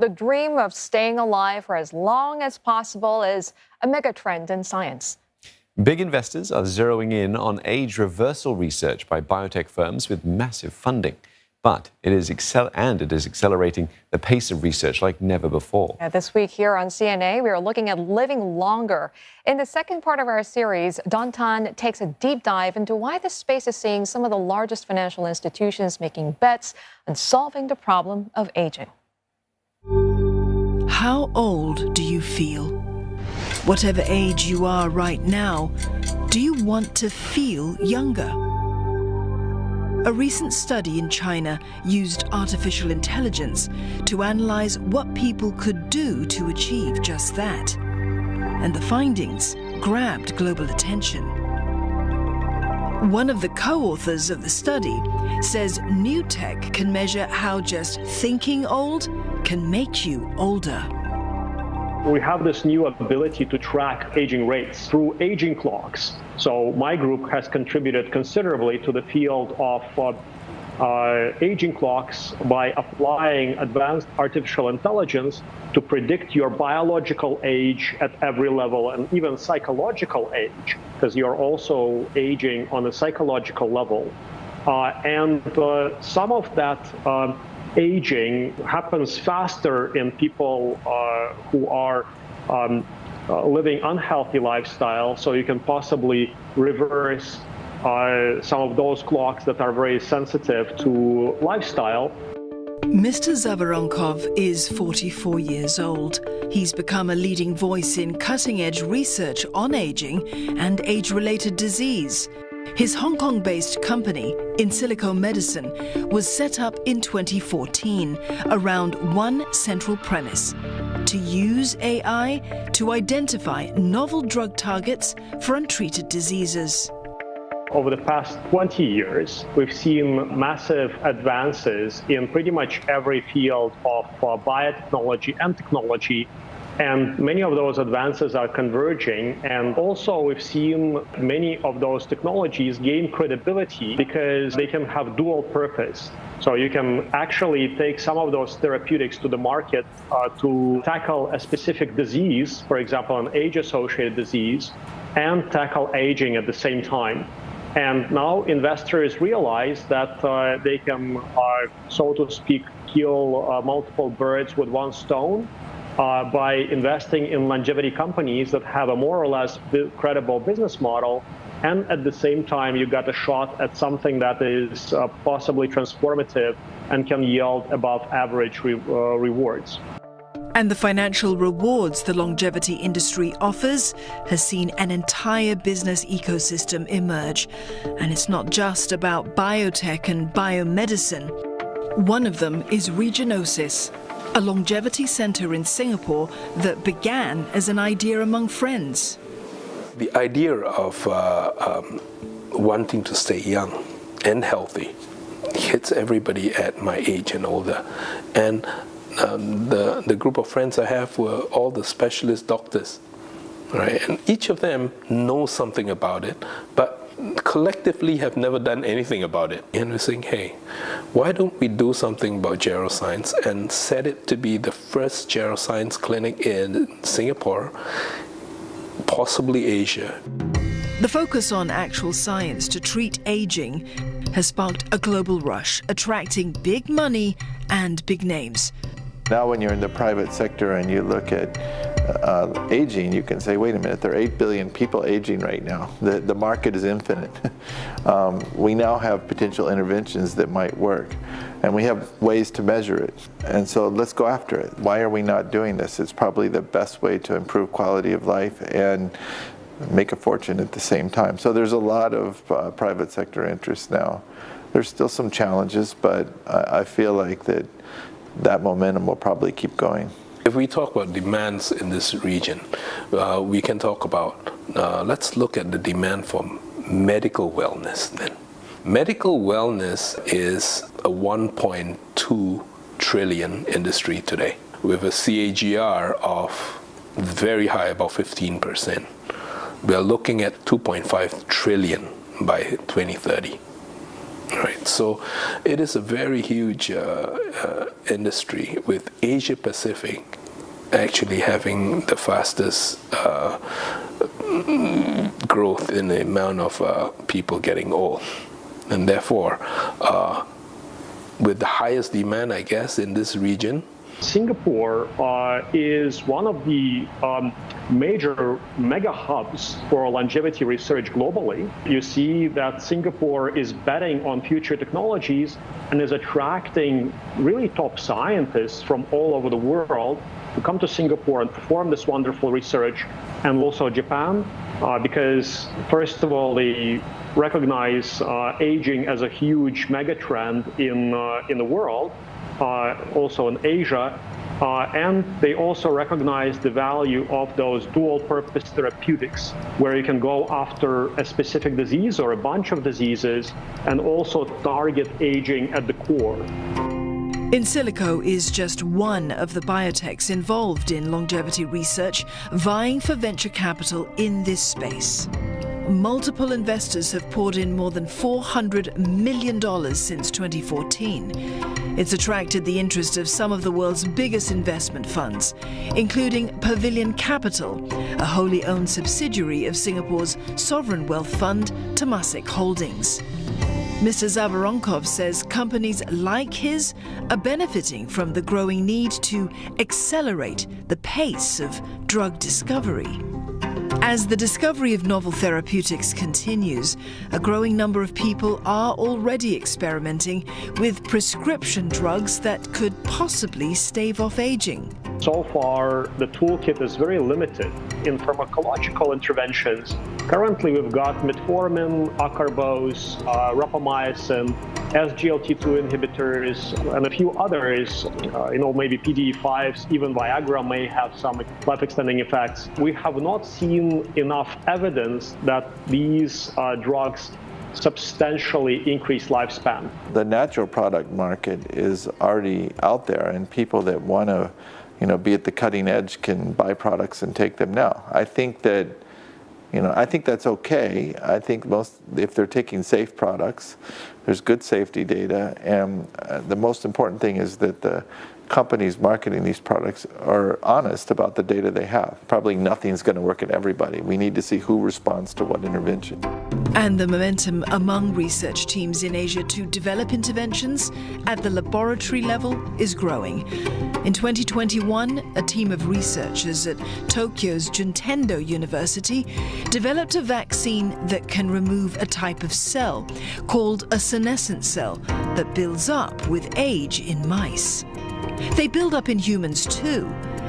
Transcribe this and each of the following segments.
The dream of staying alive for as long as possible is a megatrend in science. Big investors are zeroing in on age reversal research by biotech firms with massive funding. But it is accelerating the pace of research like never before. This week here on CNA, we are looking at living longer. In the second part of our series, Don Tan takes a deep dive into why this space is seeing some of the largest financial institutions making bets on solving the problem of aging. How old do you feel? Whatever age you are right now, do you want to feel younger? A recent study in China used artificial intelligence to analyze what people could do to achieve just that. And the findings grabbed global attention. One of the co-authors of the study says new tech can measure how just thinking old can make you older. We have this new ability to track aging rates through aging clocks. So my group has contributed considerably to the field of aging clocks by applying advanced artificial intelligence to predict your biological age at every level and even psychological age, because you're also aging on a psychological level. Some of that aging happens faster in people who are living unhealthy lifestyle, so you can possibly reverse some of those clocks that are very sensitive to lifestyle. Mr. Zavoronkov is 44 years old. He's become a leading voice in cutting-edge research on aging and age-related disease. His Hong Kong-based company, Insilico Medicine, was set up in 2014 around one central premise: to use AI to identify novel drug targets for untreated diseases. Over the past 20 years, we've seen massive advances in pretty much every field of biotechnology and technology. And many of those advances are converging. And also we've seen many of those technologies gain credibility because they can have dual purpose. So you can actually take some of those therapeutics to the market to tackle a specific disease, for example, an age-associated disease, and tackle aging at the same time. And now investors realize that they can, so to speak, kill multiple birds with one stone by investing in longevity companies that have a more or less credible business model. And at the same time, you got a shot at something that is possibly transformative and can yield above average rewards. And the financial rewards the longevity industry offers has seen an entire business ecosystem emerge. And it's not just about biotech and biomedicine. One of them is Regenosis, a longevity center in Singapore that began as an idea among friends. The idea of wanting to stay young and healthy hits everybody at my age and older. And the group of friends I have were all the specialist doctors, right? And each of them knows something about it, but collectively have never done anything about it. And we're saying, hey, why don't we do something about geroscience and set it to be the first geroscience clinic in Singapore, possibly Asia. The focus on actual science to treat aging has sparked a global rush, attracting big money and big names. Now when you're in the private sector and you look at aging, you can say, wait a minute, there are 8 billion people aging right now. The market is infinite. We now have potential interventions that might work, and we have ways to measure it. And so let's go after it. Why are we not doing this? It's probably the best way to improve quality of life and make a fortune at the same time. So there's a lot of private sector interest now. There's still some challenges, but I feel like that momentum will probably keep going. If we talk about demands in this region, we can talk about, let's look at the demand for medical wellness then. Medical wellness is a 1.2 trillion industry today, with a CAGR of very high, about 15%. We are looking at 2.5 trillion by 2030. Right. So it is a very huge industry, with Asia Pacific actually having the fastest growth in the amount of people getting old. And therefore, with the highest demand, I guess, in this region. Singapore is one of the major mega hubs for longevity research globally. You see that Singapore is betting on future technologies and is attracting really top scientists from all over the world to come to Singapore and perform this wonderful research, and also Japan, because first of all, they recognize aging as a huge mega trend in the world, also in Asia, and they also recognize the value of those dual-purpose therapeutics, where you can go after a specific disease or a bunch of diseases and also target aging at the core. Insilico is just one of the biotechs involved in longevity research, vying for venture capital in this space. Multiple investors have poured in more than $400 million since 2014. It's attracted the interest of some of the world's biggest investment funds, including Pavilion Capital, a wholly owned subsidiary of Singapore's sovereign wealth fund, Temasek Holdings. Mr. Zavoronkov says companies like his are benefiting from the growing need to accelerate the pace of drug discovery. As the discovery of novel therapeutics continues, a growing number of people are already experimenting with prescription drugs that could possibly stave off aging. So far, the toolkit is very limited in pharmacological interventions. Currently, we've got metformin, acarbose, rapamycin, SGLT2 inhibitors, and a few others. Maybe PDE5s, even Viagra may have some life-extending effects. We have not seen enough evidence that these drugs substantially increase lifespan. The natural product market is already out there, and people that want to be at the cutting edge can buy products and take them now. I think that, I think that's okay. I think if they're taking safe products, there's good safety data, and the most important thing is that the companies marketing these products are honest about the data they have. Probably nothing's going to work in everybody. We need to see who responds to what intervention. And the momentum among research teams in Asia to develop interventions at the laboratory level is growing. In 2021, a team of researchers at Tokyo's Juntendo University developed a vaccine that can remove a type of cell called a senescent cell that builds up with age in mice. They build up in humans too,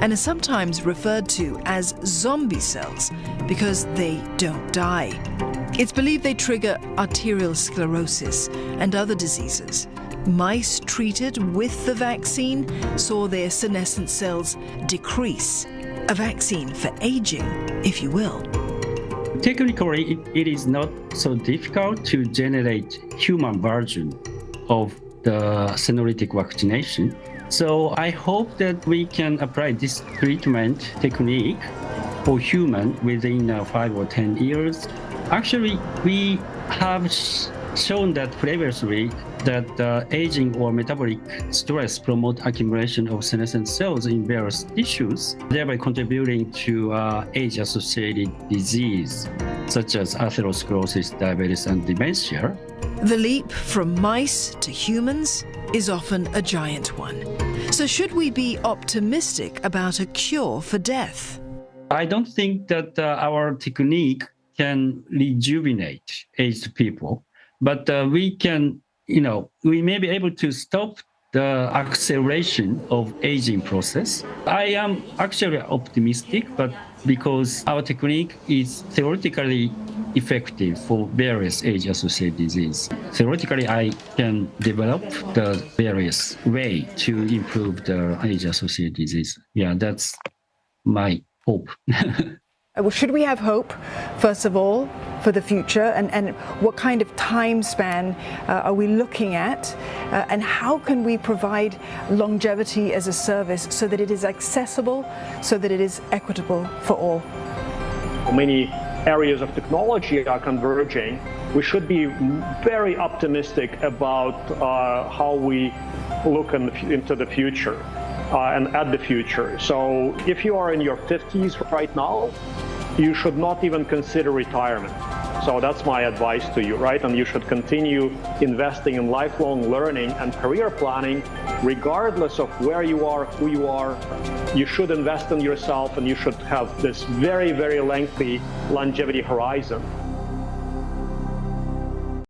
and are sometimes referred to as zombie cells because they don't die. It's believed they trigger arterial sclerosis and other diseases. Mice treated with the vaccine saw their senescent cells decrease. A vaccine for aging, if you will. Technically, it is not so difficult to generate human version of the senolytic vaccination. So I hope that we can apply this treatment technique for human within 5 or 10 years. Actually, we have shown that previously that aging or metabolic stress promote accumulation of senescent cells in various tissues, thereby contributing to age-associated disease, such as atherosclerosis, diabetes, and dementia. The leap from mice to humans is often a giant one. So should we be optimistic about a cure for death? I don't think that our technique can rejuvenate aged people, but we can, we may be able to stop the acceleration of aging process. I am actually optimistic, but because our technique is theoretically effective for various age-associated disease. Theoretically, I can develop the various way to improve the age-associated disease. Yeah, that's my hope. Well, should we have hope, first of all, for the future? And what kind of time span are we looking at? And how can we provide longevity as a service so that it is accessible, so that it is equitable for all? Many areas of technology are converging, we should be very optimistic about how we look into the future and at the future. So if you are in your 50s right now, you should not even consider retirement. So that's my advice to you, right? And you should continue investing in lifelong learning and career planning, regardless of where you are, who you are. You should invest in yourself, and you should have this very, very lengthy longevity horizon.